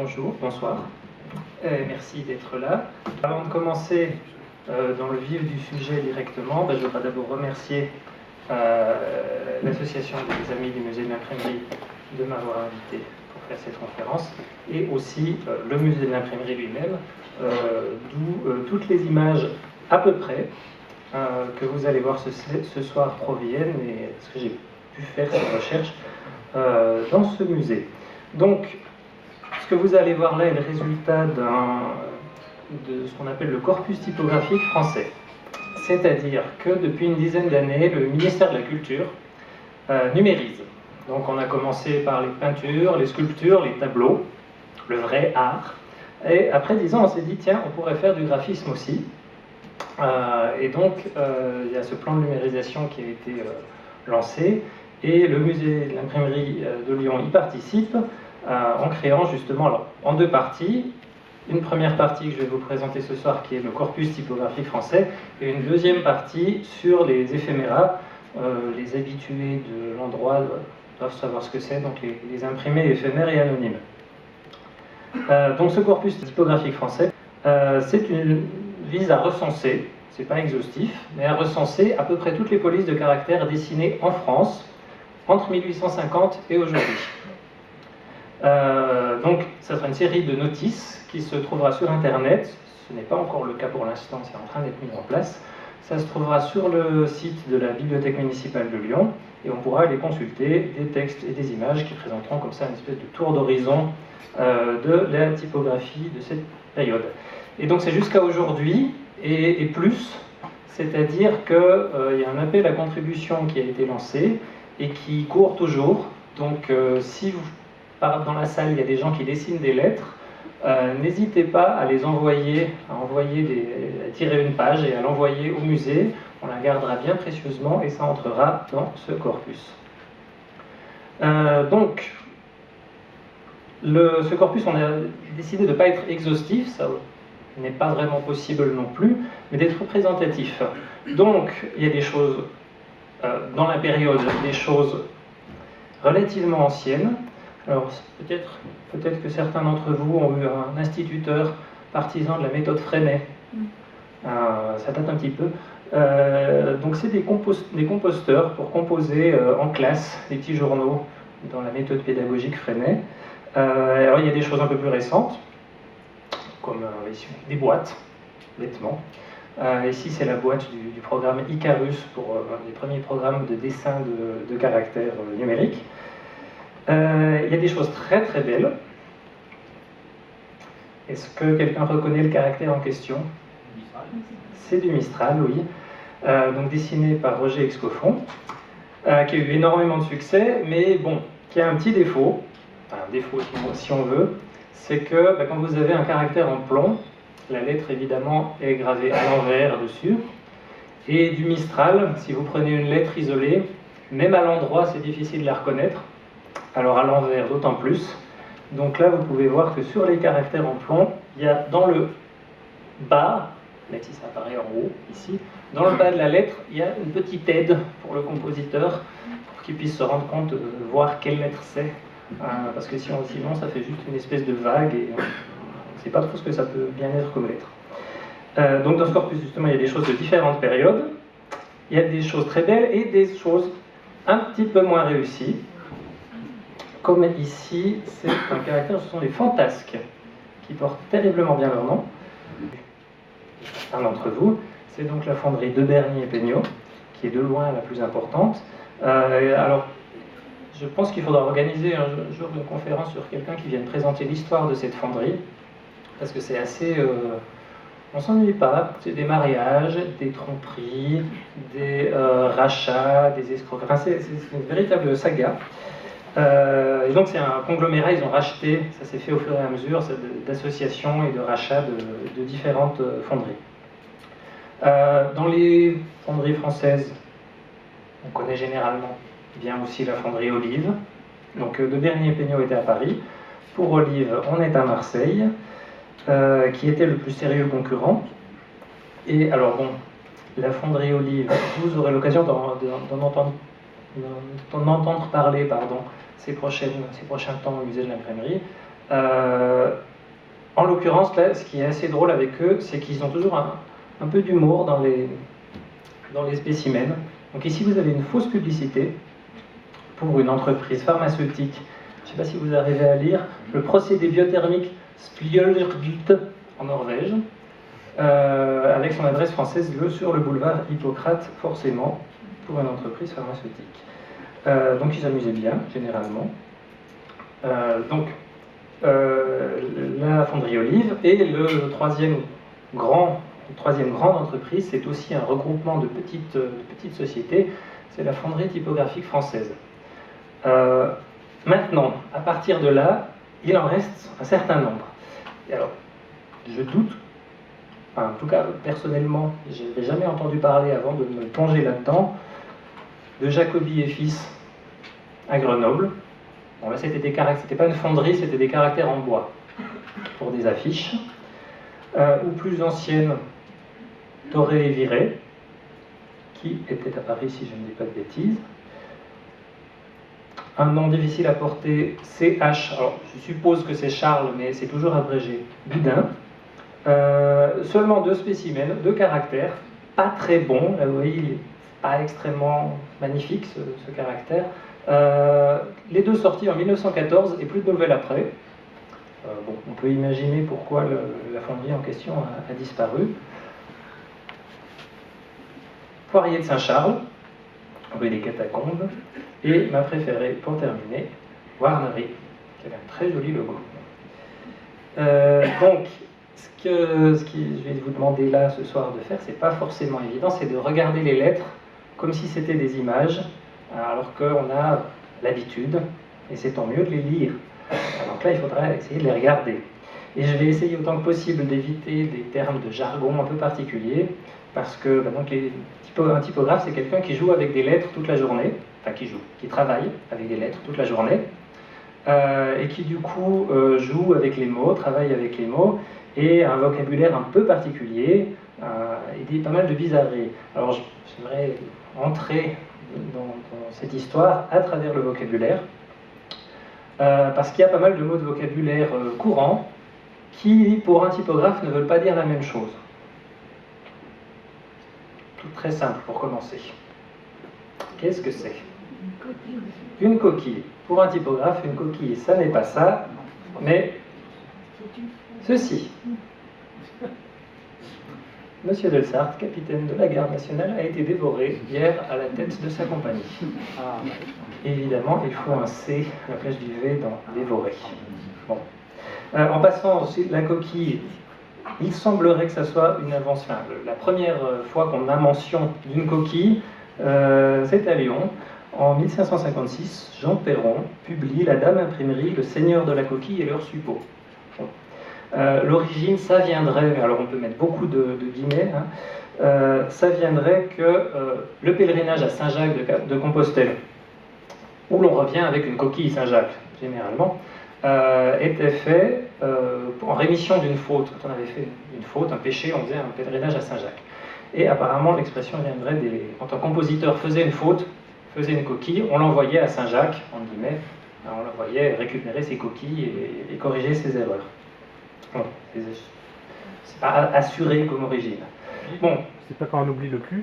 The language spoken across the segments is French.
Bonjour, bonsoir, merci d'être là. Avant de commencer dans le vif du sujet directement, je voudrais d'abord remercier l'association des Amis du Musée de l'Imprimerie de m'avoir invité pour faire cette conférence, et aussi le Musée de l'Imprimerie lui-même, d'où toutes les images à peu près que vous allez voir ce soir proviennent, et ce que j'ai pu faire cette recherche dans ce musée. Donc, ce que vous allez voir là est le résultat de ce qu'on appelle le corpus typographique français. C'est-à-dire que depuis une dizaine d'années, le ministère de la Culture numérise. Donc on a commencé par les peintures, les sculptures, les tableaux, le vrai art. Et après 10 ans, on s'est dit, tiens, on pourrait faire du graphisme aussi. Et donc, il y a ce plan de numérisation qui a été lancé, et le musée de l'imprimerie de Lyon y participe, en créant justement, alors, en deux parties, une première partie que je vais vous présenter ce soir qui est le corpus typographique français, et une deuxième partie sur les éphéméras. Les habitués de l'endroit doivent savoir ce que c'est, donc les imprimés éphémères et anonymes. Donc ce corpus typographique français vise à recenser, c'est pas exhaustif, mais à recenser à peu près toutes les polices de caractères dessinées en France entre 1850 et aujourd'hui. Donc, ça sera une série de notices qui se trouvera sur Internet. Ce n'est pas encore le cas pour l'instant, c'est en train d'être mis en place. Ça se trouvera sur le site de la Bibliothèque municipale de Lyon, et on pourra aller consulter des textes et des images qui présenteront comme ça une espèce de tour d'horizon de la typographie de cette période. Et donc, c'est jusqu'à aujourd'hui et plus, c'est-à-dire qu'il y a un appel à contribution qui a été lancé et qui court toujours. Donc, si vous dans la salle, il y a des gens qui dessinent des lettres, n'hésitez pas à les envoyer, à tirer une page et à l'envoyer au musée. On la gardera bien précieusement et ça entrera dans ce corpus. Donc, ce corpus, on a décidé de ne pas être exhaustif, ça n'est pas vraiment possible non plus, mais d'être représentatif. Donc, il y a des choses, dans la période, des choses relativement anciennes. Alors, peut-être que certains d'entre vous ont eu un instituteur partisan de la méthode Freinet. Ça date un petit peu. Donc, c'est des composteurs pour composer en classe des petits journaux dans la méthode pédagogique Freinet. Alors, il y a des choses un peu plus récentes, comme des boîtes, bêtement. Ici, c'est la boîte du programme Icarus pour les premiers programmes de dessin de caractères numériques. Il y a des choses très très belles. Est-ce que quelqu'un reconnaît le caractère en question? C'est du Mistral, oui. Donc dessiné par Roger Excoffon, qui a eu énormément de succès, mais bon, qui a un petit défaut, enfin un défaut si on veut, c'est que quand vous avez un caractère en plomb, la lettre évidemment est gravée à l'envers dessus, et du Mistral, si vous prenez une lettre isolée, même à l'endroit c'est difficile de la reconnaître. Alors à l'envers d'autant plus. Donc là vous pouvez voir que sur les caractères en plomb, il y a dans le bas, là si ça apparaît en haut, ici, dans le bas de la lettre, il y a une petite aide pour le compositeur, pour qu'il puisse se rendre compte de voir quelle lettre c'est. Parce que sinon ça fait juste une espèce de vague et on ne sait pas trop ce que ça peut bien être comme lettre. Donc dans ce corpus justement il y a des choses de différentes périodes, il y a des choses très belles et des choses un petit peu moins réussies. Comme ici, c'est un caractère, ce sont les fantasques, qui portent terriblement bien leur nom. Un d'entre vous, c'est donc la fonderie de Bernier et Peignot, qui est de loin la plus importante. Alors, je pense qu'il faudra organiser un jour une conférence sur quelqu'un qui vienne présenter l'histoire de cette fonderie, parce que c'est assez... on s'ennuie pas, c'est des mariages, des tromperies, des rachats, des escroqueries, enfin c'est une véritable saga. Et donc c'est un conglomérat, ils ont racheté, ça s'est fait au fur et à mesure, d'associations et de rachats de différentes fonderies. Dans les fonderies françaises, on connaît généralement bien aussi la fonderie Olive. Donc de Bernier et Peignot était à Paris. Pour Olive, on est à Marseille, qui était le plus sérieux concurrent. Et alors bon, la fonderie Olive, vous aurez l'occasion d'en entendre parler ces prochains temps au musée de l'imprimerie. En l'occurrence, là, ce qui est assez drôle avec eux, c'est qu'ils ont toujours un peu d'humour dans les spécimens. Donc ici, vous avez une fausse publicité pour une entreprise pharmaceutique. Je ne sais pas si vous arrivez à lire. Le procédé biothermique Spljørdgilt en Norvège, avec son adresse française sur le boulevard Hippocrate, forcément, pour une entreprise pharmaceutique. Donc ils s'amusaient bien, généralement. La fonderie Olive, et le troisième grande entreprise, c'est aussi un regroupement de petites sociétés, c'est la fonderie typographique française. Maintenant, à partir de là, il en reste un certain nombre. Et alors, je doute, en tout cas personnellement, je n'avais jamais entendu parler avant de me plonger là-dedans, de Jacobi et Fils à Grenoble. Bon, là, c'était pas une fonderie, c'était des caractères en bois pour des affiches. Ou plus ancienne, Toré et Viré, qui était à Paris, si je ne dis pas de bêtises. Un nom difficile à porter, CH, alors je suppose que c'est Charles, mais c'est toujours abrégé, Boudin. Seulement 2 spécimens, 2 caractères, pas très bons, là vous voyez, il n'est pas extrêmement magnifique ce caractère. Les 2 sortis en 1914 et plus de nouvelles après. Bon, on peut imaginer pourquoi la fonderie en question a disparu. Poirier de Saint-Charles, rue des Catacombes, et ma préférée pour terminer, Warnery, qui avait un très joli logo. Donc, ce que je vais vous demander là ce soir de faire, c'est pas forcément évident, c'est de regarder les lettres comme si c'était des images, alors qu'on a l'habitude, et c'est tant mieux de les lire. Donc là, il faudra essayer de les regarder. Et je vais essayer autant que possible d'éviter des termes de jargon un peu particuliers, parce que donc un typographe, c'est quelqu'un qui joue avec des lettres toute la journée, enfin qui travaille avec des lettres toute la journée, et qui du coup joue avec les mots, travaille avec les mots, et a un vocabulaire un peu particulier, et dit pas mal de bizarreries. Alors j'aimerais entrer dans cette histoire à travers le vocabulaire, parce qu'il y a pas mal de mots de vocabulaire courants qui, pour un typographe, ne veulent pas dire la même chose. Tout très simple pour commencer. Qu'est-ce que c'est? Une coquille. Pour un typographe, une coquille, ça n'est pas ça, mais ceci. Monsieur Delsart, capitaine de la garde nationale, a été dévoré hier à la tête de sa compagnie. Évidemment, il faut un C à la place du V dans dévoré. Bon. En passant ensuite la coquille, il semblerait que ça soit une invention. La première fois qu'on a mention d'une coquille, c'est à Lyon. En 1556, Jean Perron publie La Dame Imprimerie, le Seigneur de la coquille et leur suppôt. Bon. L'origine, ça viendrait, alors on peut mettre beaucoup de guillemets, ça viendrait que le pèlerinage à Saint-Jacques de Compostelle, où l'on revient avec une coquille Saint-Jacques, généralement, était fait en rémission d'une faute. Quand on avait fait une faute, un péché, on faisait un pèlerinage à Saint-Jacques. Et apparemment, l'expression viendrait quand un compositeur faisait une faute, faisait une coquille, on l'envoyait à Saint-Jacques, en guillemets, on l'envoyait récupérer ses coquilles et corriger ses erreurs. Bon, c'est pas assuré comme origine. Bon. C'est pas quand on oublie le cul?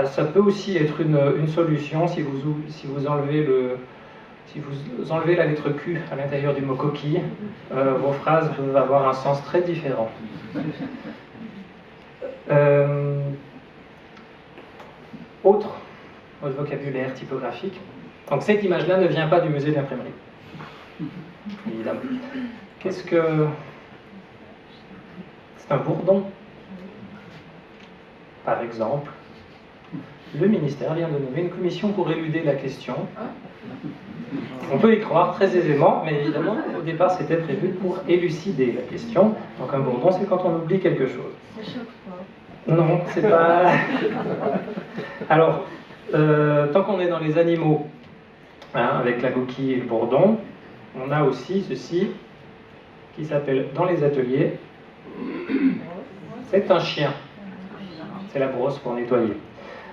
Ça peut aussi être une solution si vous enlevez la lettre Q à l'intérieur du mot coquille, vos phrases peuvent avoir un sens très différent. Autre vocabulaire typographique. Donc cette image-là ne vient pas du musée de l'imprimerie. Évidemment. Qu'est-ce que... C'est un bourdon. Par exemple, le ministère vient de nommer une commission pour éluder la question. On peut y croire très aisément, mais évidemment, au départ, c'était prévu pour élucider la question. Donc un bourdon, c'est quand on oublie quelque chose. Ça choque pas. Non, c'est pas... Alors, tant qu'on est dans les animaux, avec la coquille et le bourdon, on a aussi ceci qui s'appelle, dans les ateliers, c'est un chien. C'est la brosse pour nettoyer.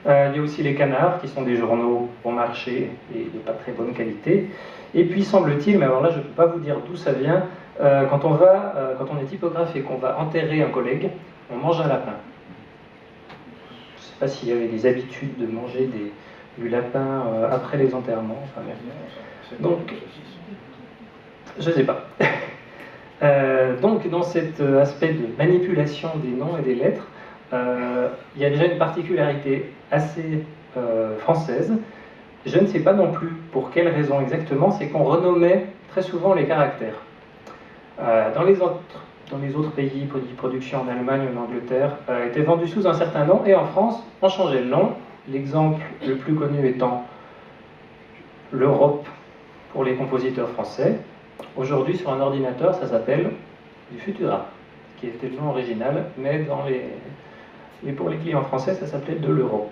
Il y a aussi les canards, qui sont des journaux bon marché et de pas très bonne qualité. Et puis, semble-t-il, mais alors là, je ne peux pas vous dire d'où ça vient, quand on est typographe et qu'on va enterrer un collègue, on mange un lapin. Je ne sais pas s'il y avait des habitudes de manger du lapin après les enterrements. Enfin, donc, je ne sais pas. Donc, dans cet aspect de manipulation des noms et des lettres, il y a déjà une particularité assez française. Je ne sais pas non plus pour quelle raison exactement, c'est qu'on renommait très souvent les caractères. Dans les autres pays, production en Allemagne ou en Angleterre, étaient vendus sous un certain nom, et en France, on changeait le nom. L'exemple le plus connu étant l'Europe pour les compositeurs français. Aujourd'hui, sur un ordinateur, ça s'appelle du Futura, qui était le nom original, mais pour les clients français, ça s'appelait de l'Europe.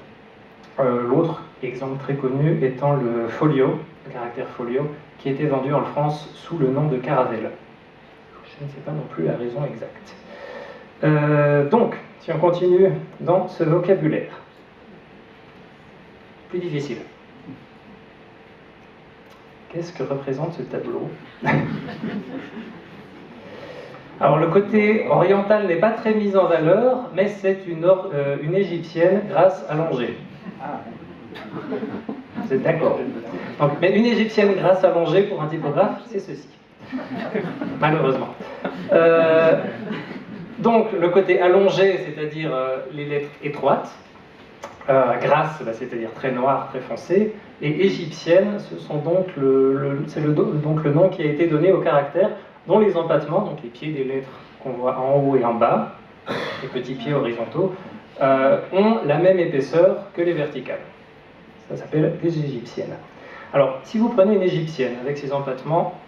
L'autre exemple très connu étant le folio, le caractère folio, qui était vendu en France sous le nom de Caravelle. Je ne sais pas non plus la raison exacte. Donc, si on continue dans ce vocabulaire, plus difficile. Qu'est-ce que représente ce tableau? Alors, le côté oriental n'est pas très mis en valeur, mais c'est une égyptienne grâce à Langer. Vous êtes d'accord? Mais une égyptienne grâce à Langer pour un typographe, c'est ceci. Malheureusement. Donc, le côté allongé, c'est-à-dire les lettres étroites. Grasse, c'est-à-dire très noir, très foncé. Et égyptienne, ce sont donc c'est donc le nom qui a été donné au caractère, dont les empattements, donc les pieds des lettres qu'on voit en haut et en bas, les petits pieds horizontaux, ont la même épaisseur que les verticales. Ça s'appelle des égyptiennes. Alors, si vous prenez une égyptienne avec ses empattements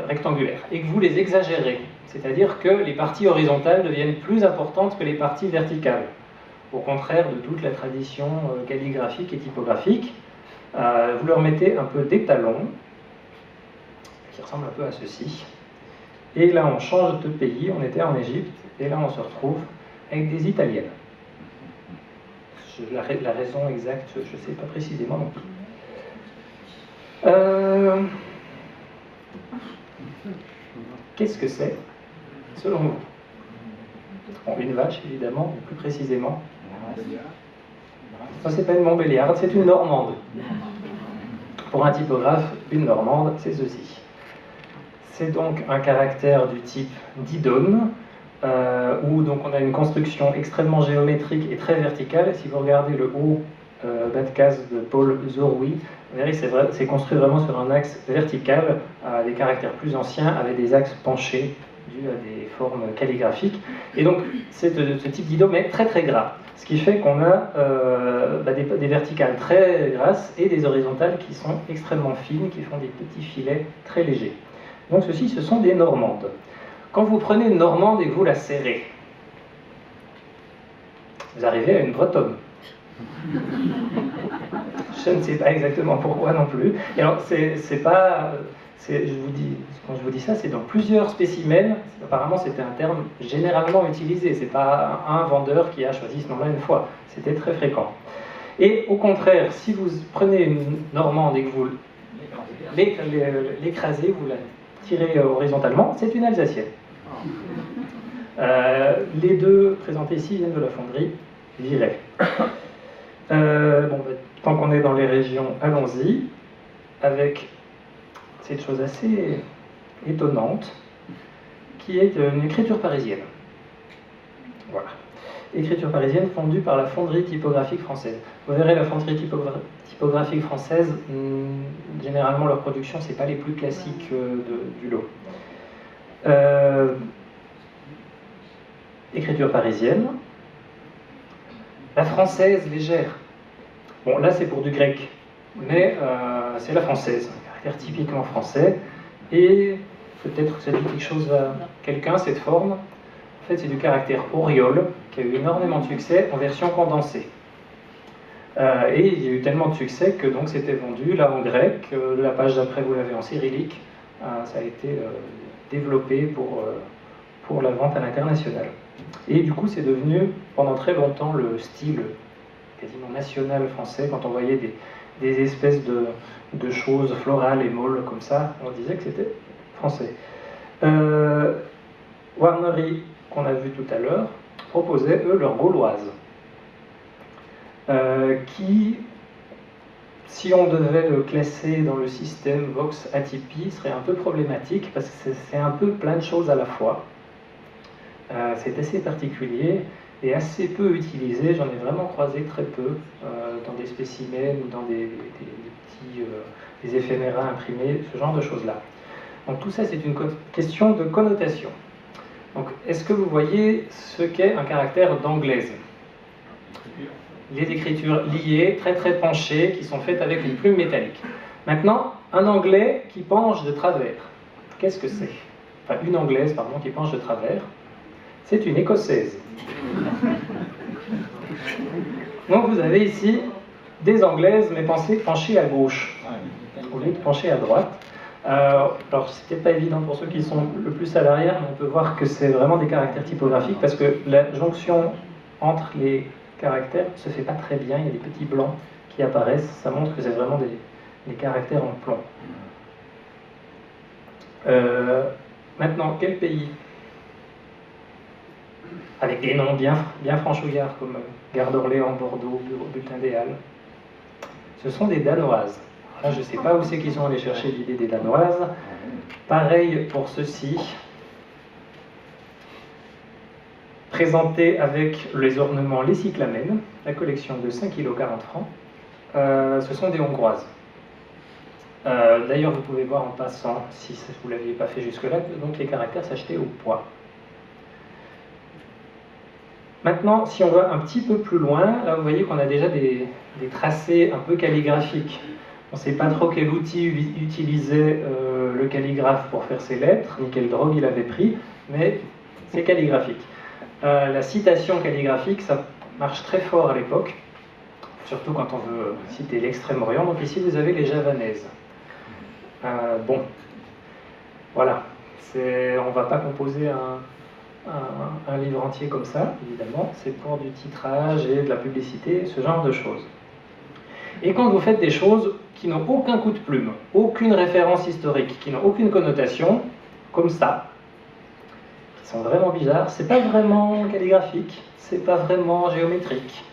rectangulaires et que vous les exagérez, c'est-à-dire que les parties horizontales deviennent plus importantes que les parties verticales, au contraire de toute la tradition calligraphique et typographique, vous leur mettez un peu d'étalons, qui ressemble un peu à ceci. Et là, on change de pays, on était en Égypte, et là, on se retrouve avec des italiennes. La raison exacte, je ne sais pas précisément non plus. Qu'est-ce que c'est, selon vous? Bon, une vache, évidemment, mais plus précisément. Ça, c'est pas une Montbéliarde, c'est une Normande. Pour un typographe, une Normande, c'est ceci. C'est donc un caractère du type didone, où donc on a une construction extrêmement géométrique et très verticale. Si vous regardez le haut bas de case de Paul Zoroui, vous verrez que c'est construit vraiment sur un axe vertical. Les caractères plus anciens avaient des axes penchés dus à des formes calligraphiques. Et donc, ce type d'idome est très très gras. Ce qui fait qu'on a des verticales très grasses et des horizontales qui sont extrêmement fines, qui font des petits filets très légers. Donc ceux-ci, ce sont des normandes. Quand vous prenez une normande et que vous la serrez, vous arrivez à une bretonne. Je ne sais pas exactement pourquoi non plus. Et alors, quand je vous dis ça, c'est dans plusieurs spécimens. Apparemment, c'était un terme généralement utilisé. C'est pas un vendeur qui a choisi ce nom-là une fois. C'était très fréquent. Et au contraire, si vous prenez une normande et que vous l'écrasez, vous la tirez horizontalement, c'est une alsacienne. Les deux présentés ici viennent de la fonderie Viret. Tant qu'on est dans les régions, allons-y avec cette chose assez étonnante qui est une écriture parisienne. Voilà. Écriture parisienne fondue par la fonderie typographique française. Vous verrez, la fonderie typographique française, généralement leur production, c'est pas les plus classiques du lot. Écriture parisienne. La française légère. Bon, là c'est pour du grec, mais c'est la française, un caractère typiquement français. Et peut-être que ça dit quelque chose à quelqu'un, cette forme. En fait, c'est du caractère auréole, qui a eu énormément de succès en version condensée. Et il y a eu tellement de succès que donc c'était vendu là en grec. La page d'après, vous l'avez en cyrillique. Ça a été développé pour la vente à l'international. Et du coup, c'est devenu pendant très longtemps le style quasiment national français. Quand on voyait des espèces de choses florales et molles comme ça, on disait que c'était français. Warnery, qu'on a vu tout à l'heure, proposait, eux, leur gauloise, qui, si on devait le classer dans le système Vox-Atypi, serait un peu problématique, parce que c'est un peu plein de choses à la fois. C'est assez particulier et assez peu utilisé. J'en ai vraiment croisé très peu dans des spécimens ou dans des petits des éphéméras imprimés, ce genre de choses-là. Donc tout ça, c'est une question de connotation. Donc, est-ce que vous voyez ce qu'est un caractère d'anglaise? Les écritures liées, très très penchées, qui sont faites avec une plume métallique. Maintenant, un anglais qui penche de travers, qu'est-ce que c'est? Enfin, une anglaise, pardon, qui penche de travers. C'est une écossaise. Donc vous avez ici des anglaises, mais penchées à gauche, au lieu de pencher à droite. Alors c'est peut-être pas évident pour ceux qui sont le plus à l'arrière, mais on peut voir que c'est vraiment des caractères typographiques, parce que la jonction entre les caractères ne se fait pas très bien, il y a des petits blancs qui apparaissent, ça montre que c'est vraiment des caractères en plomb. Maintenant, quel pays? Avec des noms bien franchouillards comme Gare d'Orléans, Bordeaux, Bulletin des Halles. Ce sont des Danoises. Là, je ne sais pas où c'est qu'ils sont allés chercher l'idée des Danoises. Pareil pour ceci. Présenté avec les ornements Les Cyclamènes, la collection de 5,40 kg. Ce sont des Hongroises. D'ailleurs, vous pouvez voir en passant, si vous ne l'aviez pas fait jusque-là, donc les caractères s'achetaient au poids. Maintenant, si on va un petit peu plus loin, là vous voyez qu'on a déjà des tracés un peu calligraphiques. On ne sait pas trop quel outil utilisait le calligraphe pour faire ses lettres, ni quelle drogue il avait pris, mais c'est calligraphique. La citation calligraphique, ça marche très fort à l'époque, surtout quand on veut citer l'Extrême-Orient. Donc ici vous avez les javanaises. Bon, voilà, on ne va pas composer un livre entier comme ça, évidemment, c'est pour du titrage et de la publicité, ce genre de choses. Et quand vous faites des choses qui n'ont aucun coup de plume, aucune référence historique, qui n'ont aucune connotation, comme ça, qui sont vraiment bizarres, c'est pas vraiment calligraphique, c'est pas vraiment géométrique,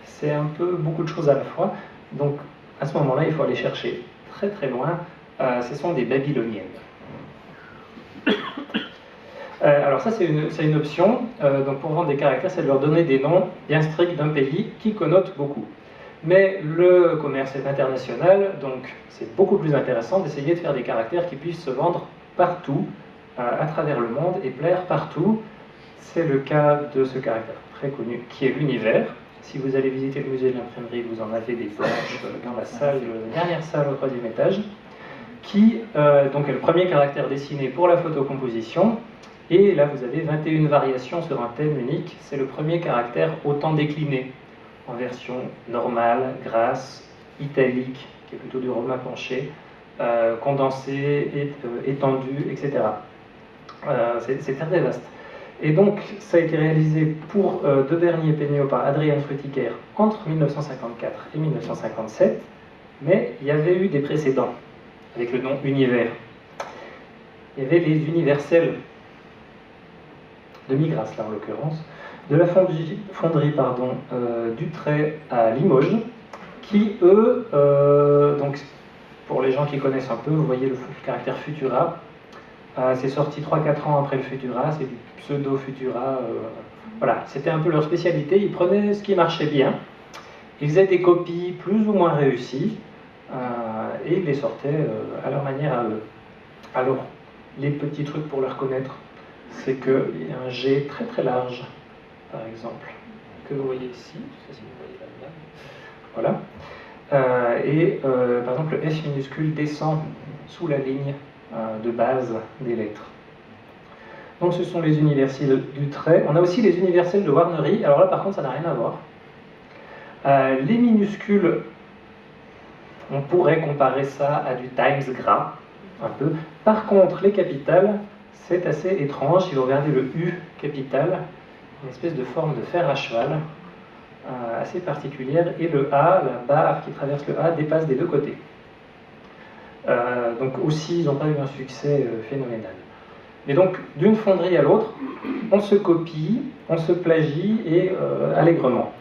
c'est un peu beaucoup de choses à la fois, donc à ce moment-là, il faut aller chercher très très loin, ce sont des babyloniennes. Alors ça c'est une option, donc pour vendre des caractères, c'est de leur donner des noms bien stricts d'un pays qui connote beaucoup. Mais le commerce est international, donc c'est beaucoup plus intéressant d'essayer de faire des caractères qui puissent se vendre partout, à travers le monde, et plaire partout. C'est le cas de ce caractère très connu, qui est l'univers. Si vous allez visiter le musée de l'imprimerie, vous en avez des planches dans la salle, la dernière salle au 3e étage, qui donc est le premier caractère dessiné pour la photocomposition. Et là, vous avez 21 variations sur un thème unique. C'est le premier caractère autant décliné, en version normale, grasse, italique, qui est plutôt du romain penché, condensé, étendu, etc. C'est très vaste. Et donc, ça a été réalisé pour De Berny et Péniaud par Adrien Frutiger entre 1954 et 1957, mais il y avait eu des précédents, avec le nom Univers. Il y avait les universels, de Migras, là en l'occurrence, de la fonderie Dutray à Limoges, qui eux, donc pour les gens qui connaissent un peu, vous voyez le caractère Futura, c'est sorti 3-4 ans après le Futura, c'est du pseudo-Futura, voilà, c'était un peu leur spécialité, ils prenaient ce qui marchait bien, ils faisaient des copies plus ou moins réussies, et ils les sortaient à leur manière à eux. Alors, les petits trucs pour les reconnaître, c'est qu'il y a un G très très large, par exemple, que vous voyez ici, je sais si vous voyez là-bas. Voilà. Par exemple, le F minuscule descend sous la ligne de base des lettres. Donc ce sont les universels Dutray. On a aussi les universels de Warnery. Alors là, par contre, ça n'a rien à voir. Les minuscules, on pourrait comparer ça à du Times gras, un peu. Par contre, les capitales, c'est assez étrange. Si vous regardez le U capital, une espèce de forme de fer à cheval, assez particulière, et le A, la barre qui traverse le A, dépasse des deux côtés. Donc aussi, ils n'ont pas eu un succès phénoménal. Et donc, d'une fonderie à l'autre, on se copie, on se plagie, et allègrement.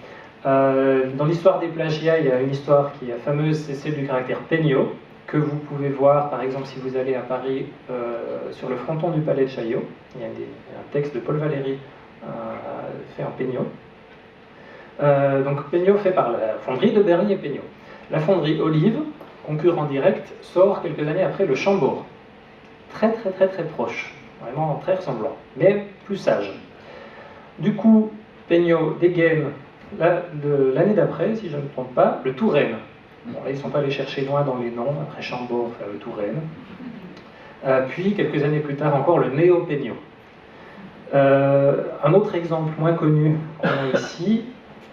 Dans l'histoire des plagiats, il y a une histoire qui est fameuse, c'est celle du caractère Peño, que vous pouvez voir, par exemple, si vous allez à Paris, sur le fronton du palais de Chaillot. Il y a un texte de Paul Valéry fait en Peño. Donc Peño fait par la fonderie de Bernier Peño. La fonderie Olive, concurrent direct, sort quelques années après le Chambord. Très proche, vraiment très ressemblant, mais plus sage. Du coup, Peño dégaine l'année d'après, si je ne me trompe pas, le Touraine. Bon, là, ils ne sont pas allés chercher loin dans les noms, après Chambord, le Touraine. Puis, quelques années plus tard, encore le Néo Peño. Un autre exemple moins connu qu'on a ici,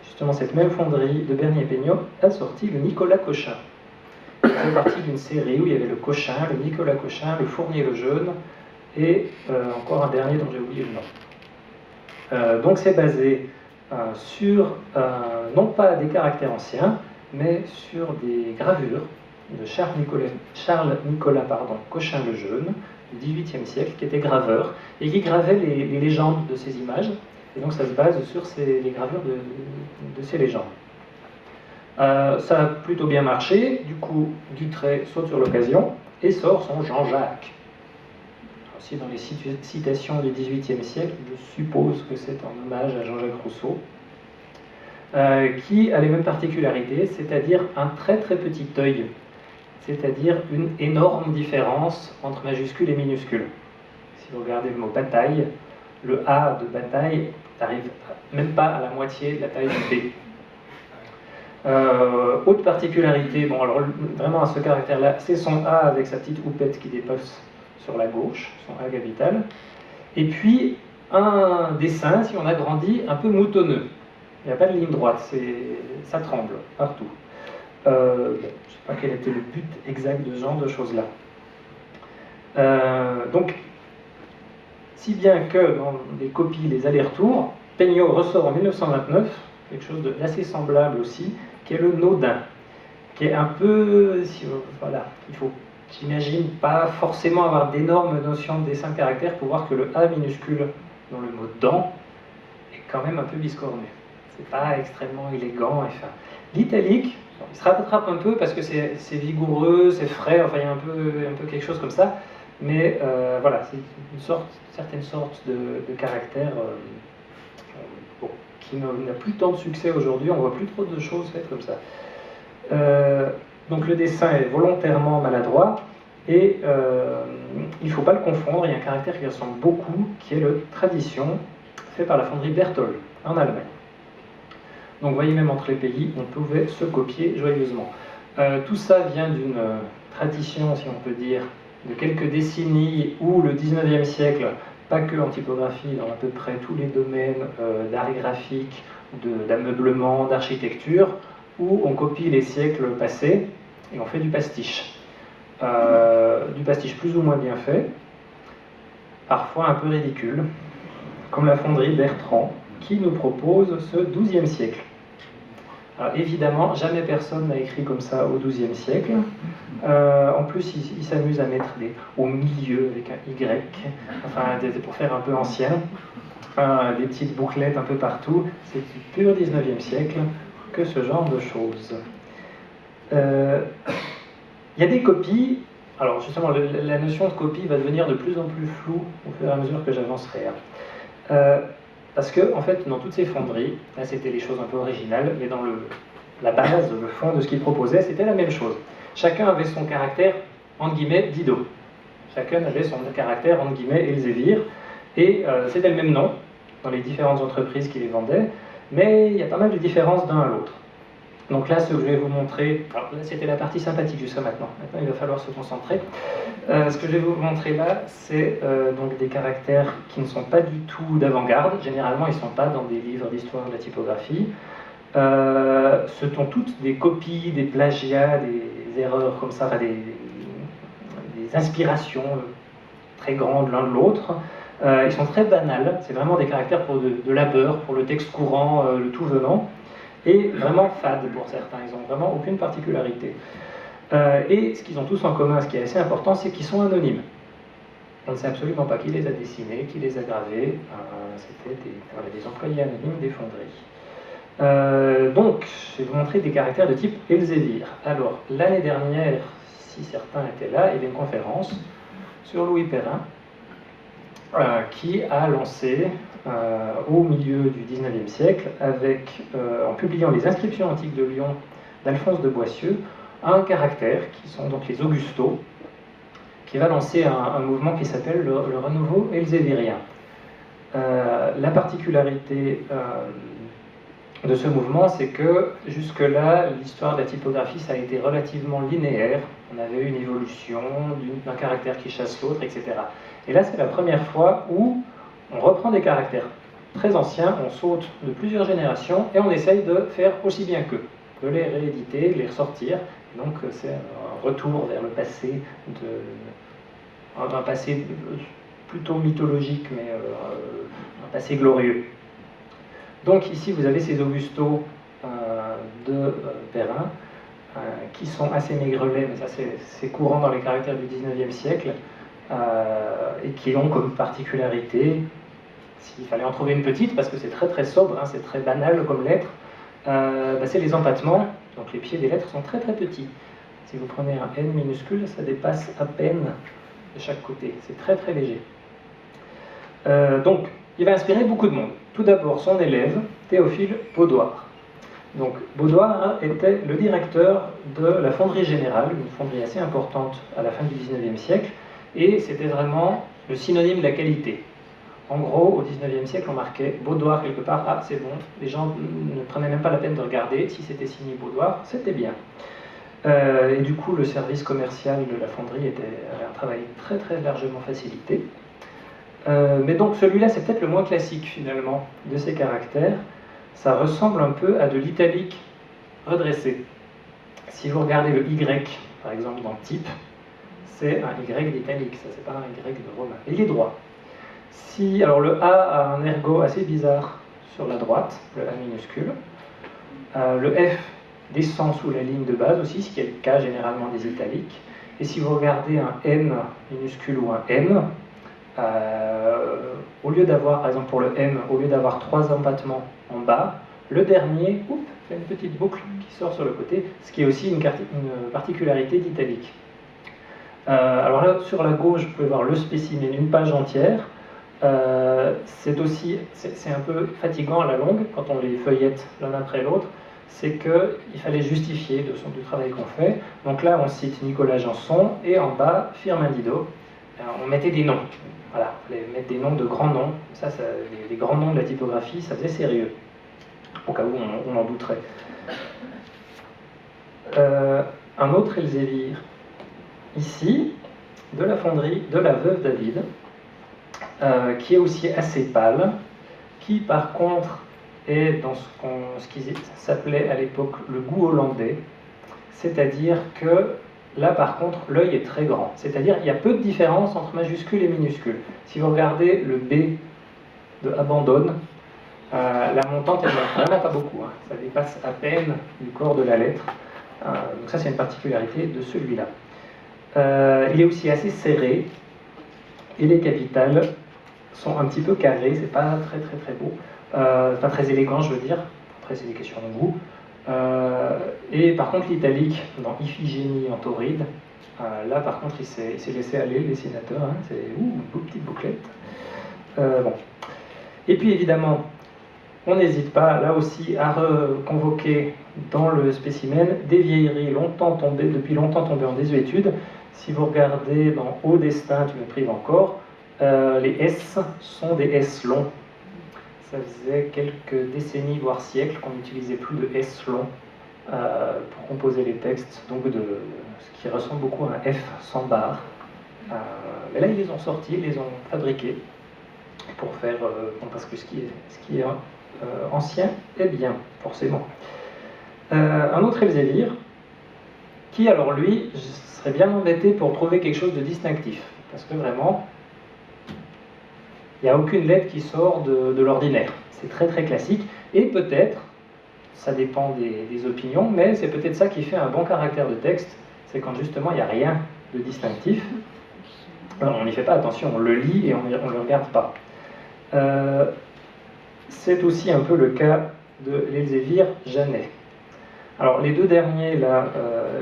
justement cette même fonderie de Bernier Peño, a sorti le Nicolas Cochin. Il fait partie d'une série où il y avait le Cochin, le Nicolas Cochin, le Fournier le Jeune, et encore un dernier dont j'ai oublié le nom. Donc c'est basé sur, non pas des caractères anciens, mais sur des gravures de Charles Nicolas Cochin le Jeune, du XVIIIe siècle, qui était graveur, et qui gravait les légendes de ces images. Et donc ça se base sur les gravures de ces légendes. Ça a plutôt bien marché, du coup Dutrey saute sur l'occasion et sort son Jean-Jacques. Aussi dans les citations du XVIIIe siècle, je suppose que c'est en hommage à Jean-Jacques Rousseau, qui a les mêmes particularités, c'est-à-dire un très petit œil, c'est-à-dire une énorme différence entre majuscule et minuscule. Si vous regardez le mot bataille, le A de bataille n'arrive même pas à la moitié de la taille du B. Autre particularité, bon alors vraiment à ce caractère-là, c'est son A avec sa petite houppette qui dépasse sur la gauche, son A capital. Et puis un dessin, si on agrandit, un peu moutonneux. Il n'y a pas de ligne droite, ça tremble partout. Je ne sais pas quel était le but exact de ce genre de choses-là. Donc, si bien que dans les copies, les allers-retours, Peño ressort en 1929, quelque chose d'assez semblable aussi, qui est le Naudin, qui est un peu, voilà, il faut, j'imagine, pas forcément avoir d'énormes notions de dessin de caractère pour voir que le A minuscule dans le mot dent est quand même un peu biscornu. C'est pas extrêmement élégant et fin. L'italique, il se rattrape un peu parce que c'est vigoureux, c'est frais, enfin il y a un peu quelque chose comme ça, mais voilà, c'est une certaine sorte de caractère bon, qui n'a plus tant de succès aujourd'hui, on voit plus trop de choses faites comme ça. Donc le dessin est volontairement maladroit, et il ne faut pas le confondre, il y a un caractère qui ressemble beaucoup, qui est le Tradition, fait par la fonderie Berthold, en Allemagne. Donc vous voyez, même entre les pays, on pouvait se copier joyeusement. Tout ça vient d'une tradition, si on peut dire, de quelques décennies où le 19e siècle, pas que en typographie, dans à peu près tous les domaines d'art graphique, d'ameublement, d'architecture, où on copie les siècles passés et on fait du pastiche. Du pastiche plus ou moins bien fait, parfois un peu ridicule, comme la fonderie Bertrand, qui nous propose ce XIIe siècle. Alors, évidemment, jamais personne n'a écrit comme ça au XIIe siècle. En plus, il s'amuse à mettre au milieu avec un Y, enfin, pour faire un peu ancien, des petites bouclettes un peu partout. C'est du pur XIXe siècle que ce genre de choses. Il y a des copies. Alors justement, la notion de copie va devenir de plus en plus floue au fur et à mesure que j'avancerai. Parce que, en fait, dans toutes ces fonderies, là c'était les choses un peu originales, mais dans la base, le fond de ce qu'ils proposaient, c'était la même chose. Chacun avait son caractère, entre guillemets, Didot. Chacun avait son caractère, entre guillemets, Elzévir, et c'était le même nom dans les différentes entreprises qui les vendaient, mais il y a pas mal de différences d'un à l'autre. Donc là, ce que je vais vous montrer, alors là c'était la partie sympathique jusqu'à maintenant, maintenant il va falloir se concentrer. Ce que je vais vous montrer là, c'est donc des caractères qui ne sont pas du tout d'avant-garde, généralement ils ne sont pas dans des livres d'histoire de la typographie. Ce sont toutes des copies, des plagiats, des erreurs comme ça, enfin des inspirations très grandes l'un de l'autre. Ils sont très banals, c'est vraiment des caractères pour de labeur, pour le texte courant, le tout venant, et vraiment fades pour certains, ils n'ont vraiment aucune particularité. Et ce qu'ils ont tous en commun, ce qui est assez important, c'est qu'ils sont anonymes. On ne sait absolument pas qui les a dessinés, qui les a gravés. C'était des employés anonymes des fonderies. Donc, je vais vous montrer des caractères de type Elzévir. Alors, l'année dernière, si certains étaient là, il y avait une conférence sur Louis Perrin qui a lancé au milieu du XIXe siècle, en publiant les inscriptions antiques de Lyon d'Alphonse de Boissieu, un caractère qui sont donc les Augustaux, qui va lancer un mouvement qui s'appelle le renouveau elzévirien. La particularité de ce mouvement, c'est que jusque-là, l'histoire de la typographie, ça a été relativement linéaire. On avait une évolution d'un caractère qui chasse l'autre, etc. Et là, c'est la première fois où on reprend des caractères très anciens, on saute de plusieurs générations et on essaye de faire aussi bien qu'eux, de les rééditer, de les ressortir. Donc c'est un retour vers le passé, un passé plutôt mythologique, mais un passé glorieux. Donc ici vous avez ces Augustaux de Perrin, qui sont assez maigrelets, mais ça c'est courant dans les caractères du XIXe siècle, et qui ont comme particularité, s'il fallait en trouver une petite, parce que c'est très très sobre, hein, c'est très banal comme lettre, c'est les empattements. Donc les pieds des lettres sont très très petits. Si vous prenez un N minuscule, ça dépasse à peine de chaque côté. C'est très très léger. Donc il va inspirer beaucoup de monde. Tout d'abord son élève, Théophile Baudoir. Donc Baudoir était le directeur de la Fonderie Générale, une fonderie assez importante à la fin du XIXe siècle, et c'était vraiment le synonyme de la qualité. En gros, au XIXe siècle, on marquait Baudoir quelque part, ah c'est bon, les gens ne prenaient même pas la peine de regarder, si c'était signé Baudoir, c'était bien. Et du coup, le service commercial de la fonderie avait un travail très très largement facilité. Mais donc celui-là, c'est peut-être le moins classique finalement de ces caractères. Ça ressemble un peu à de l'italique redressé. Si vous regardez le Y, par exemple dans type, c'est un Y d'italique, ça c'est pas un Y de romain. Et il est droit. Alors le A a un ergot assez bizarre sur la droite, le A minuscule. Le F descend sous la ligne de base aussi, ce qui est le cas généralement des italiques. Et si vous regardez un N minuscule ou un M, au lieu d'avoir, par exemple pour le M, au lieu d'avoir 3 empattements en bas, le dernier, fait une petite boucle qui sort sur le côté, ce qui est aussi une particularité d'italique. Alors là, sur la gauche, vous pouvez voir le spécimen, une page entière. C'est un peu fatigant à la longue, quand on les feuillette l'un après l'autre, c'est qu'il fallait justifier du travail qu'on fait. Donc là, on cite Nicolas Janson, et en bas, Firmin Didot. On mettait des noms. Voilà, il fallait mettre des noms de grands noms. Les grands noms de la typographie, ça faisait sérieux, au cas où on en douterait. Un autre Elzévir, ici, de la fonderie de la veuve David, qui est aussi assez pâle, qui par contre est dans ce qui s'appelait à l'époque le goût hollandais, c'est-à-dire que là par contre l'œil est très grand, c'est-à-dire il y a peu de différence entre majuscule et minuscule. Si vous regardez le B de abandonne, la montante elle n'est vraiment pas beaucoup, hein. Ça dépasse à peine du corps de la lettre, donc ça c'est une particularité de celui-là. Il est aussi assez serré, et les capitales sont un petit peu carrés, c'est pas très très très beau, pas très élégant je veux dire, après c'est des questions de goût. Et par contre l'italique dans Iphigénie en tauride, là par contre il s'est laissé aller le dessinateur, hein, c'est une petite bouclette. Bon. Et puis évidemment, on n'hésite pas là aussi à reconvoquer dans le spécimen des vieilleries depuis longtemps tombées en désuétude. Si vous regardez dans Au destin, tu me prives encore, les S sont des S longs. Ça faisait quelques décennies, voire siècles, qu'on n'utilisait plus de S longs pour composer les textes, donc ce qui ressemble beaucoup à un F sans barre. Mais là, ils les ont sortis, ils les ont fabriqués pour faire, parce que ce qui est ancien est bien, forcément. Un autre Elzévir, qui alors lui, serait bien embêté pour trouver quelque chose de distinctif, parce que vraiment, il n'y a aucune lettre qui sort de l'ordinaire. C'est très très classique, et peut-être, ça dépend des opinions, mais c'est peut-être ça qui fait un bon caractère de texte, c'est quand justement il n'y a rien de distinctif. on n'y fait pas attention, on le lit et on ne le regarde pas. C'est aussi un peu le cas de l'Elzévir Janet. Alors les deux derniers, là,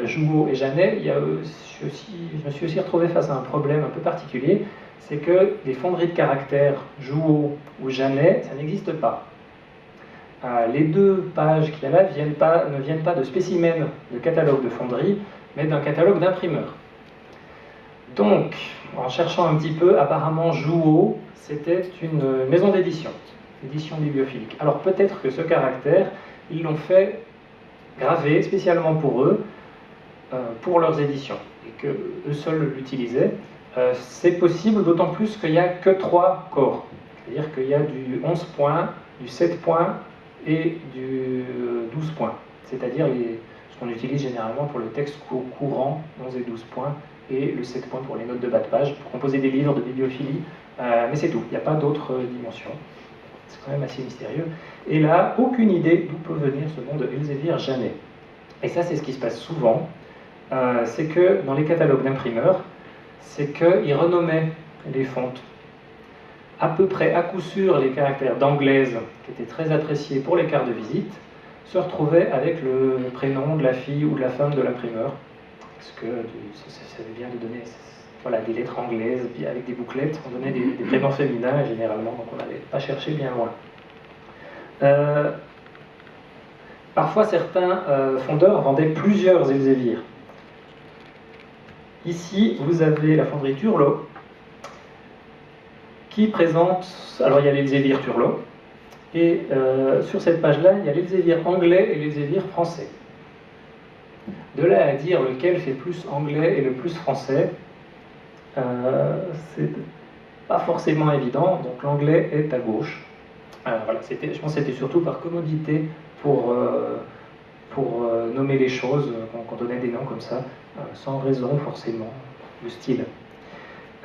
Jouot et Janet, je me suis aussi retrouvé face à un problème un peu particulier, c'est que les fonderies de caractères Jouot ou Janet, ça n'existe pas. Les deux pages qu'il y a là ne viennent pas de spécimens de catalogue de fonderie, mais d'un catalogue d'imprimeur. Donc, en cherchant un petit peu, apparemment Jouot, c'était une maison d'édition bibliophilique. Alors peut-être que ce caractère, ils l'ont fait gravé spécialement pour eux, pour leurs éditions, et qu'eux seuls l'utilisaient. C'est possible, d'autant plus qu'il n'y a que 3 corps. C'est-à-dire qu'il y a du 11 points, du 7 points et du 12 points. C'est-à-dire ce qu'on utilise généralement pour le texte courant, 11 et 12 points, et le 7 points pour les notes de bas de page, pour composer des livres de bibliophilie. Mais c'est tout, il n'y a pas d'autres dimensions. C'est quand même assez mystérieux. Et là, aucune idée d'où peut venir ce nom de Elzévir Janet. Et ça, c'est ce qui se passe souvent. C'est que dans les catalogues d'imprimeurs, c'est qu'ils renommaient les fontes. À peu près, à coup sûr, les caractères d'anglaise, qui étaient très appréciés pour les cartes de visite, se retrouvaient avec le prénom de la fille ou de la femme de l'imprimeur. Parce que ça vient de donner des lettres anglaises, puis avec des bouclettes, on donnait des prénoms féminins généralement, donc on n'allait pas chercher bien loin. Parfois, certains fondeurs vendaient plusieurs Elzévirs. Ici, vous avez la fonderie Turlot, qui présente... Alors, il y a l'Elzévir Turlot, et sur cette page-là, il y a l'Elzévir anglais et l'Elzévir français. De là à dire lequel fait plus anglais et le plus français, c'est pas forcément évident, donc l'anglais est à gauche. Voilà, je pense que c'était surtout par commodité pour nommer les choses, qu'on donnait des noms comme ça, sans raison forcément de style.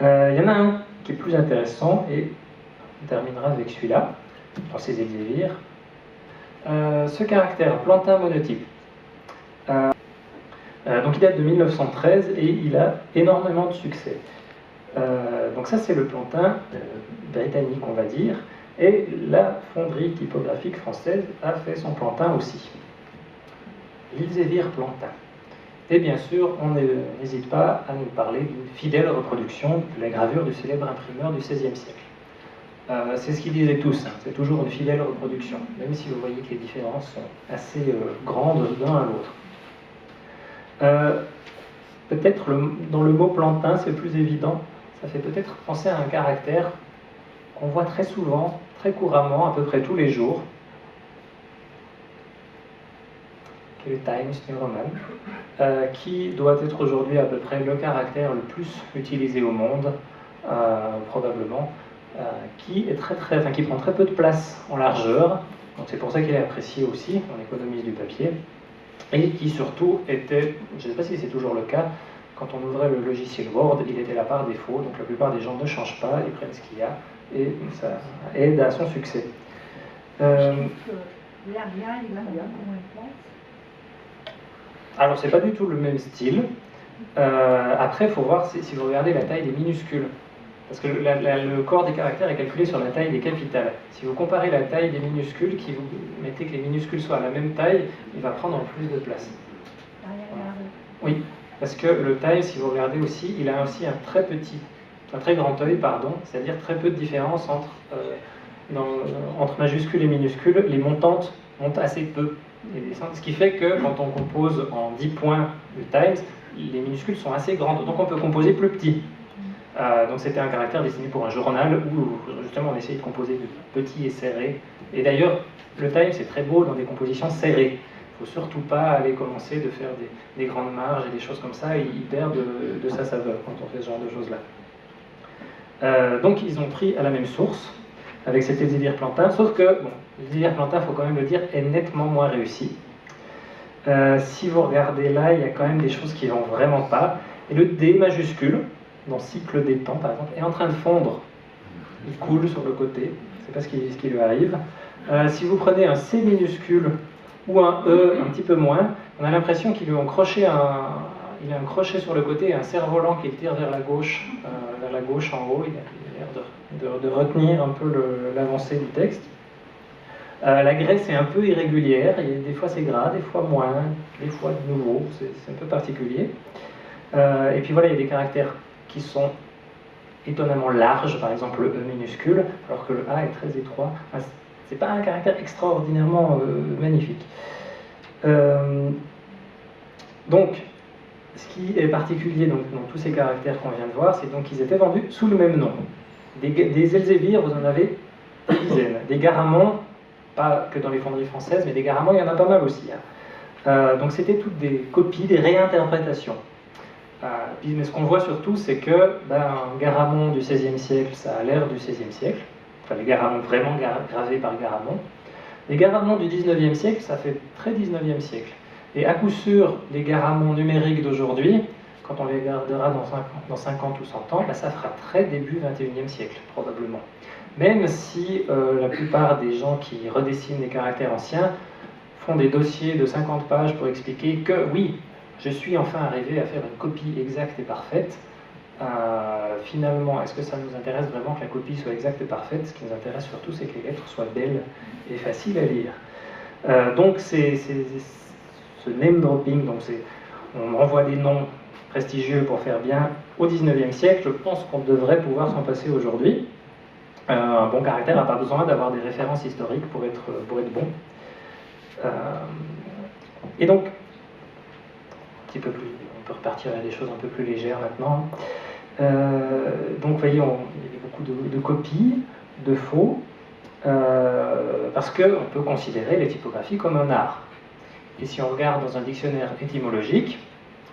Il y en a un qui est plus intéressant, et on terminera avec celui-là, dans ces Elzévirs. Ce caractère plantin monotype. Donc il date de 1913 et il a énormément de succès. Donc ça c'est le plantin britannique, on va dire, et la fonderie typographique française a fait son plantin aussi. L'Elzévir plantin. Et bien sûr, on n'hésite pas à nous parler d'une fidèle reproduction de la gravure du célèbre imprimeur du XVIe siècle. C'est ce qu'ils disaient tous, hein, c'est toujours une fidèle reproduction, même si vous voyez que les différences sont assez grandes d'un à l'autre. Peut-être dans le mot plantin, c'est plus évident, ça fait peut-être penser à un caractère qu'on voit très souvent, très couramment, à peu près tous les jours, qui est le Times New Roman, qui doit être aujourd'hui à peu près le caractère le plus utilisé au monde, probablement, qui prend très peu de place en largeur, donc c'est pour ça qu'il est apprécié aussi, on économise du papier, et qui surtout était, je ne sais pas si c'est toujours le cas, quand on ouvrait le logiciel Word, il était là par défaut, donc la plupart des gens ne changent pas, ils prennent ce qu'il y a, et ça aide à son succès. Alors c'est pas du tout le même style. Après, il faut voir si vous regardez la taille des minuscules. Parce que le corps des caractères est calculé sur la taille des capitales. Si vous comparez la taille des minuscules, qui vous mettez que les minuscules soient à la même taille, il va prendre plus de place. Oui, parce que le Times, si vous regardez aussi, il a aussi un très grand œil, c'est-à-dire très peu de différence entre majuscules et minuscules. Les montantes montent assez peu. Ce qui fait que quand on compose en 10 points le Times, les minuscules sont assez grandes, donc on peut composer plus petit. Donc c'était un caractère destiné pour un journal où justement on essayait de composer de petit et serré. Et d'ailleurs, le Times est très beau dans des compositions serrées. Il ne faut surtout pas aller commencer de faire des grandes marges et des choses comme ça, il perd de sa saveur quand on fait ce genre de choses-là. Donc ils ont pris à la même source avec cet Elzévir plantin, sauf que l'Elzévir plantin, il faut quand même le dire, est nettement moins réussi. Si vous regardez là, il y a quand même des choses qui ne vont vraiment pas. Et le D majuscule, dans Cycle des temps par exemple, est en train de fondre. Il coule sur le côté, je ne sais pas ce qui lui arrive. Si vous prenez un C minuscule ou un E un petit peu moins, on a l'impression qu'ils lui ont croché il a un crochet sur le côté et un cerf-volant qui tire vers la gauche en haut. Il a l'air de retenir un peu l'avancée du texte. La graisse est un peu irrégulière, des fois c'est gras, des fois moins, des fois de nouveau, c'est un peu particulier. Et puis voilà, il y a des caractères qui sont étonnamment larges, par exemple le E minuscule, alors que le A est très étroit. Enfin, c'est pas un caractère extraordinairement magnifique. Donc, ce qui est particulier dans tous ces caractères qu'on vient de voir, c'est donc qu'ils étaient vendus sous le même nom. Des Elzévirs, vous en avez des dizaines. Des Garamond, pas que dans les fonderies françaises, mais des Garamond, il y en a pas mal aussi. Donc c'était toutes des copies, des réinterprétations. Mais ce qu'on voit surtout, c'est que un Garamond du XVIe siècle, ça a l'air du XVIe siècle. Enfin, les Garamond vraiment gravés par Garamond. Les Garamond du XIXe siècle, ça fait très XIXe siècle. Et à coup sûr, les Garamond numériques d'aujourd'hui, quand on les regardera dans 50 ou 100 ans, ça fera très début XXIe siècle, probablement. Même si la plupart des gens qui redessinent les caractères anciens font des dossiers de 50 pages pour expliquer que oui, je suis enfin arrivé à faire une copie exacte et parfaite. Finalement, est-ce que ça nous intéresse vraiment que la copie soit exacte et parfaite? Ce qui nous intéresse surtout, c'est que les lettres soient belles et faciles à lire. Donc ce name dropping, on envoie des noms prestigieux pour faire bien au XIXe siècle. Je pense qu'on devrait pouvoir s'en passer aujourd'hui. Un bon caractère n'a pas besoin d'avoir des références historiques pour être bon. Et donc, un petit peu plus, on peut repartir à des choses un peu plus légères maintenant. Donc, vous voyez, il y a beaucoup de copies, de faux, parce qu'on peut considérer les typographies comme un art. Et si on regarde dans un dictionnaire étymologique,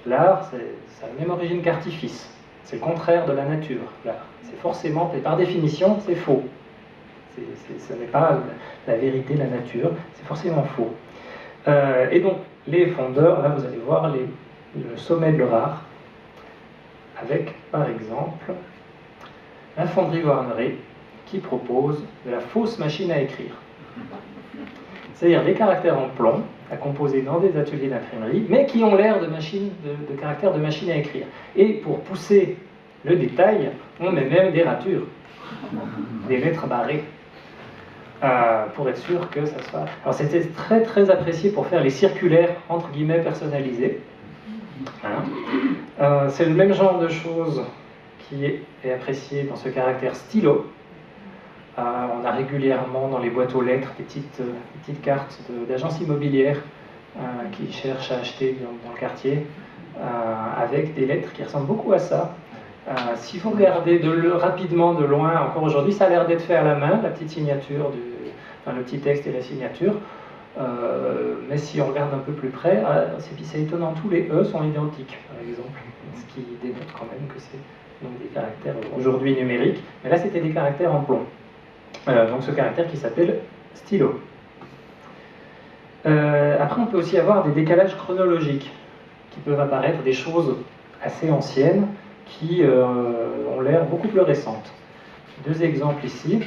l'art, ça a la même origine qu'artifice. C'est le contraire de la nature, l'art. C'est forcément, et par définition, c'est faux. Ce n'est pas la vérité, la nature, c'est forcément faux. Et donc, les fondeurs, là vous allez voir le sommet de leur art, avec, par exemple, la fonderie Warneret, qui propose de la fausse machine à écrire. C'est-à-dire des caractères en plomb, à composer dans des ateliers d'imprimerie, mais qui ont l'air de caractères de machine à écrire. Et pour pousser le détail, on met même des ratures, des lettres barrées, pour être sûr que ça soit... Alors c'était très très apprécié pour faire les circulaires, entre guillemets, personnalisés. C'est le même genre de choses qui est apprécié dans ce caractère stylo. On a régulièrement dans les boîtes aux lettres des petites cartes d'agences immobilières qui cherchent à acheter dans le quartier, avec des lettres qui ressemblent beaucoup à ça. Si vous regardez rapidement de loin, encore aujourd'hui, ça a l'air d'être fait à la main, la petite signature, le petit texte et la signature. Mais si on regarde un peu plus près, c'est étonnant, tous les E sont identiques, par exemple, ce qui démontre quand même que c'est donc des caractères aujourd'hui numériques. Mais là, c'était des caractères en plomb. Donc ce caractère qui s'appelle stylo. Après, on peut aussi avoir des décalages chronologiques qui peuvent apparaître, des choses assez anciennes qui ont l'air beaucoup plus récentes. Deux exemples ici.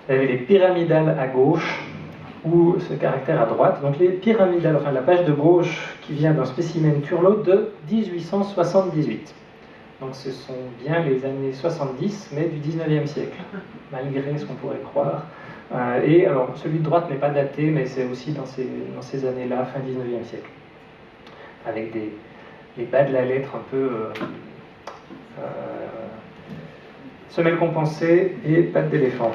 Vous avez les pyramidales à gauche ou ce caractère à droite. Donc les pyramidales, enfin la page de gauche qui vient d'un spécimen Turlot de 1878. Donc ce sont bien les années 70, mais du 19e siècle, malgré ce qu'on pourrait croire. Et alors, celui de droite n'est pas daté, mais c'est aussi dans ces années-là, fin 19e siècle, avec les bas de la lettre un peu semelle compensée et pattes d'éléphant.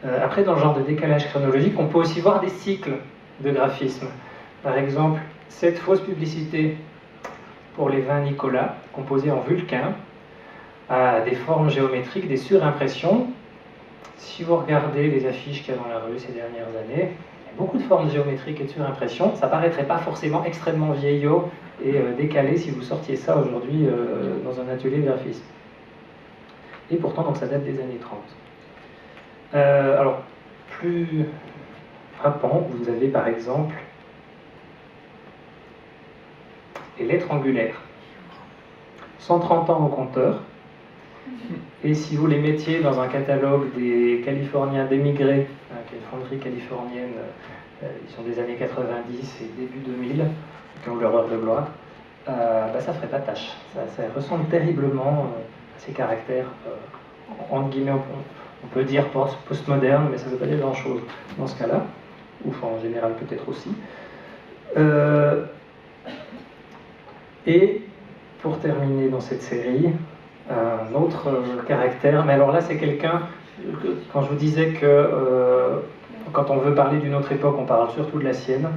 Après, dans le genre de décalage chronologique, on peut aussi voir des cycles de graphisme. Par exemple, cette fausse publicité pour les vins Nicolas, composés en vulcain, à des formes géométriques, des surimpressions. Si vous regardez les affiches qu'il y a dans la rue ces dernières années, il y a beaucoup de formes géométriques et de surimpressions. Ça ne paraîtrait pas forcément extrêmement vieillot et décalé si vous sortiez ça aujourd'hui dans un atelier de graphisme. Et pourtant, donc, ça date des années 30. Alors, plus frappant, vous avez par exemple les lettres angulaires. 130 ans au compteur. Et si vous les mettiez dans un catalogue des Californiens d'émigrés, qui est une fonderie californienne ils sont des années 90 et début 2000, qui ont leur heure de gloire, ça ne ferait pas tâche. Ça ressemble terriblement à ces caractères, entre guillemets, on peut dire postmoderne, mais ça ne veut pas dire grand-chose dans ce cas-là, ou en général peut-être aussi. Et pour terminer dans cette série, un autre caractère, mais alors là c'est quelqu'un, quand je vous disais que quand on veut parler d'une autre époque, on parle surtout de la sienne.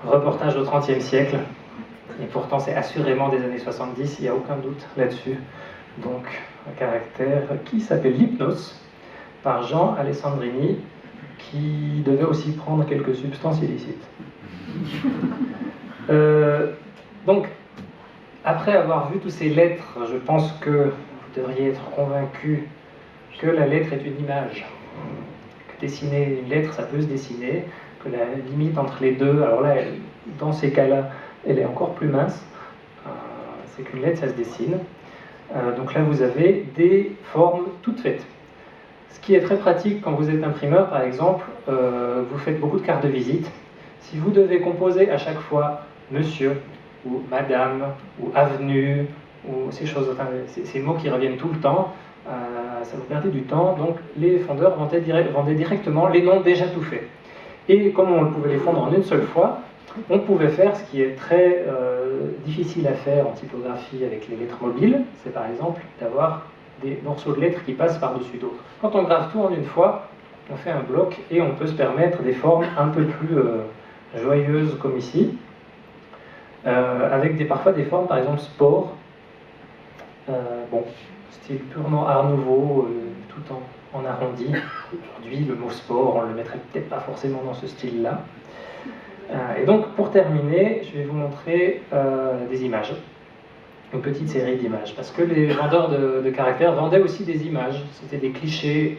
Reportage au XXe siècle, et pourtant c'est assurément des années 70, il n'y a aucun doute là-dessus. Donc un caractère qui s'appelle l'hypnose, par Jean Alessandrini, qui devait aussi prendre quelques substances illicites. Donc, après avoir vu toutes ces lettres, je pense que vous devriez être convaincu que la lettre est une image. Que dessiner une lettre, ça peut se dessiner, que la limite entre les deux, alors là, dans ces cas-là, elle est encore plus mince. C'est qu'une lettre, ça se dessine. Donc là, vous avez des formes toutes faites. Ce qui est très pratique quand vous êtes imprimeur, par exemple, vous faites beaucoup de cartes de visite. Si vous devez composer à chaque fois monsieur, ou madame, ou avenue, ou ces choses, enfin, ces mots qui reviennent tout le temps, ça vous perdez du temps. Donc les fondeurs vendaient directement les noms déjà tout faits. Et comme on pouvait les fondre en une seule fois, on pouvait faire ce qui est très difficile à faire en typographie avec les lettres mobiles, c'est par exemple d'avoir des morceaux de lettres qui passent par-dessus d'autres. Quand on grave tout en une fois, on fait un bloc et on peut se permettre des formes un peu plus joyeuses comme ici, avec parfois des formes, par exemple sport, style purement art nouveau, tout en arrondi. Aujourd'hui, le mot sport, on ne le mettrait peut-être pas forcément dans ce style-là. Et donc, pour terminer, je vais vous montrer des images. Une petite série d'images. Parce que les vendeurs de caractères vendaient aussi des images. C'était des clichés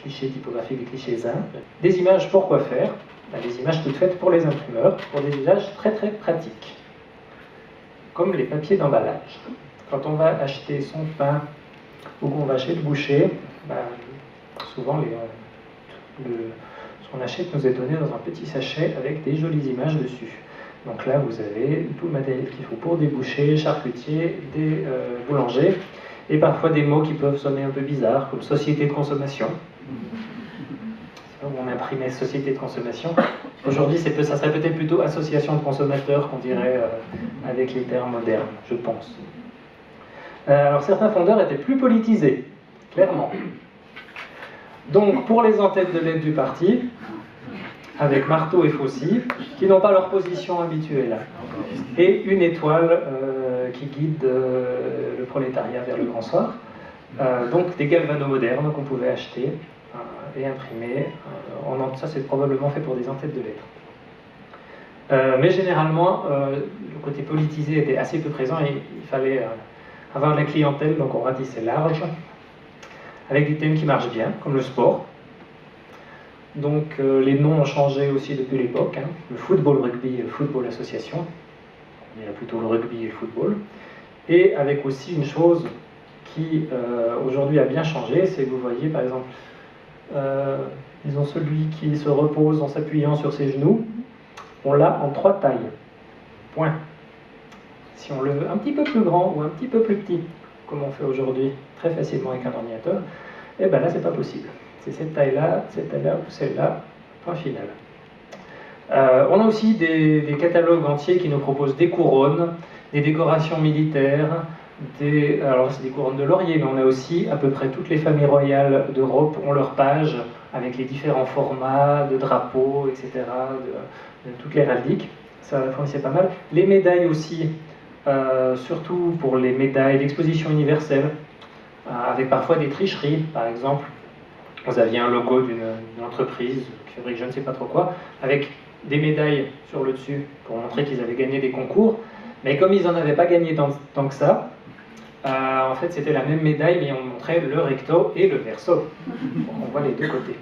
typographiques, des clichés simples. Des images pour quoi faire? Des images toutes faites pour les imprimeurs, pour des usages très très pratiques. Comme les papiers d'emballage. Quand on va acheter son pain ou qu'on va chez le boucher, souvent ce qu'on achète nous est donné dans un petit sachet avec des jolies images dessus. Donc là, vous avez tout le matériel qu'il faut pour des bouchers, charcutiers, des boulangers, et parfois des mots qui peuvent sonner un peu bizarres, comme société de consommation. On imprimait société de consommation. Aujourd'hui, ça serait peut-être plutôt association de consommateurs qu'on dirait avec les termes modernes, je pense. Alors certains fondeurs étaient plus politisés, clairement. Donc pour les en-têtes de lettres du parti, avec marteau et faucille, qui n'ont pas leur position habituelle, et une étoile qui guide le prolétariat vers le grand soir. Donc des galvanos modernes qu'on pouvait acheter et imprimer. Ça c'est probablement fait pour des en-têtes de lettres. Mais généralement, le côté politisé était assez peu présent et il fallait avoir de la clientèle, donc on ratissait large, avec des thèmes qui marchent bien, comme le sport. Donc les noms ont changé aussi depuis l'époque, le football rugby et le football association, il y a plutôt le rugby et le football, et avec aussi une chose qui aujourd'hui a bien changé, c'est que vous voyez par exemple, disons celui qui se repose en s'appuyant sur ses genoux, on l'a en 3 tailles, point. Si on le veut un petit peu plus grand ou un petit peu plus petit, comme on fait aujourd'hui très facilement avec un ordinateur, et bien là c'est pas possible. C'est cette taille-là ou celle-là, point final. On a aussi des catalogues entiers qui nous proposent des couronnes, des décorations militaires, alors c'est des couronnes de laurier, mais on a aussi à peu près toutes les familles royales d'Europe ont leur page avec les différents formats de drapeaux, etc., de toute l'héraldique. Ça fournissait pas mal. Les médailles aussi, surtout pour les médailles d'exposition universelle, avec parfois des tricheries, par exemple. Vous aviez un logo d'une entreprise qui fabrique je ne sais pas trop quoi, avec des médailles sur le dessus pour montrer qu'ils avaient gagné des concours, mais comme ils n'en avaient pas gagné tant que ça, en fait c'était la même médaille, mais on montrait le recto et le verso. Donc on voit les deux côtés,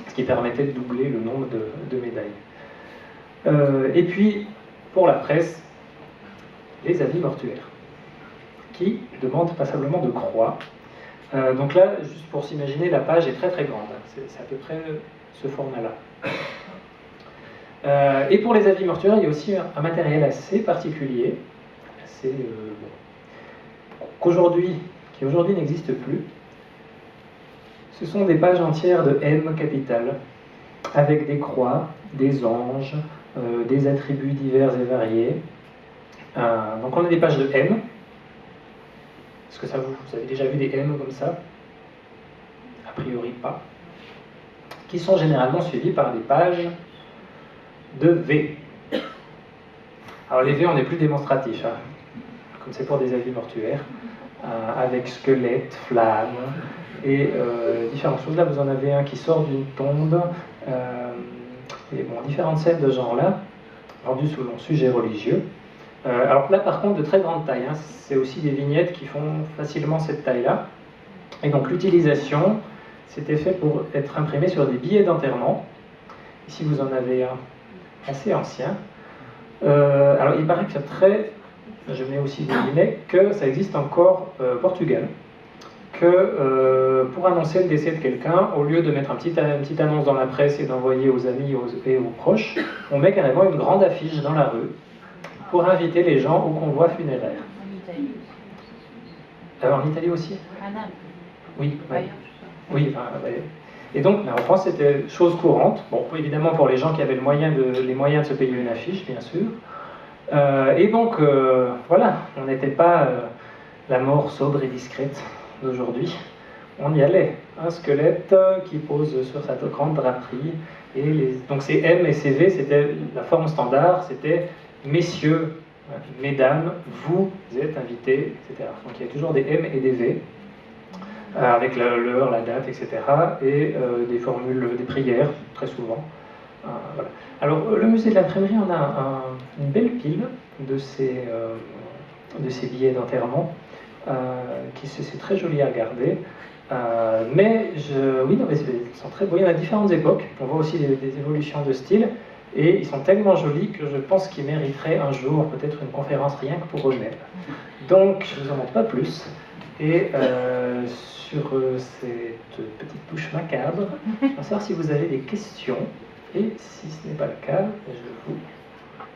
ce qui permettait de doubler le nombre de médailles. Et puis, pour la presse, les avis mortuaires, qui demandent passablement de croix, Donc là, juste pour s'imaginer, la page est très très grande. C'est à peu près ce format-là. Et pour les avis mortuaires, il y a aussi un matériel assez particulier, assez, qui aujourd'hui n'existe plus. Ce sont des pages entières de M capitales, avec des croix, des anges, des attributs divers et variés. Donc on a des pages de M. Est-ce que ça vous avez déjà vu des M comme ça? A priori pas. Qui sont généralement suivies par des pages de V. Alors les V, on est plus démonstratif, hein, comme c'est pour des avis mortuaires, avec squelette, flamme et différentes choses. Là, vous en avez un qui sort d'une tombe, et bon, différentes scènes de ce genre-là, rendues sous le sujet religieux. Alors là, par contre, de très grande taille, hein, c'est aussi des vignettes qui font facilement cette taille-là. Et donc l'utilisation, c'était fait pour être imprimé sur des billets d'enterrement. Ici, vous en avez un assez ancien. Alors il paraît que c'est très, je mets aussi des guillemets, que ça existe encore au Portugal, que pour annoncer le décès de quelqu'un, au lieu de mettre une petite annonce dans la presse et d'envoyer aux amis et aux proches, on met carrément une grande affiche dans la rue pour inviter les gens au convoi funéraire. En Italie aussi. En Italie aussi? À Naples. Oui, ouais. Oui, ouais. Et donc, en France, c'était chose courante. Bon, évidemment, pour les gens qui avaient les moyens de se payer une affiche, bien sûr. Et donc, voilà, on n'était pas la mort sobre et discrète d'aujourd'hui. On y allait. Un squelette qui pose sur sa grande draperie. Donc, ces M et ces V, c'était la forme standard, c'était messieurs, mesdames, vous êtes invités, etc. Donc, il y a toujours des M et des V. Avec l'heure, la date, etc. Et des formules, des prières, très souvent. Voilà. Alors, le musée de l'imprimerie, on a une belle pile de ces billets d'enterrement, c'est très joli à regarder. Oui, non, mais ils sont très beaux. Il y en a différentes époques. On voit aussi des évolutions de style. Et ils sont tellement jolis que je pense qu'ils mériteraient un jour peut-être une conférence rien que pour eux-mêmes. Donc, je ne vous en montre pas plus. Et sur cette petite touche macabre, je vais savoir si vous avez des questions. Et si ce n'est pas le cas, je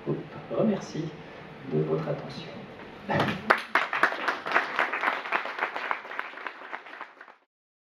vous remercie de votre attention.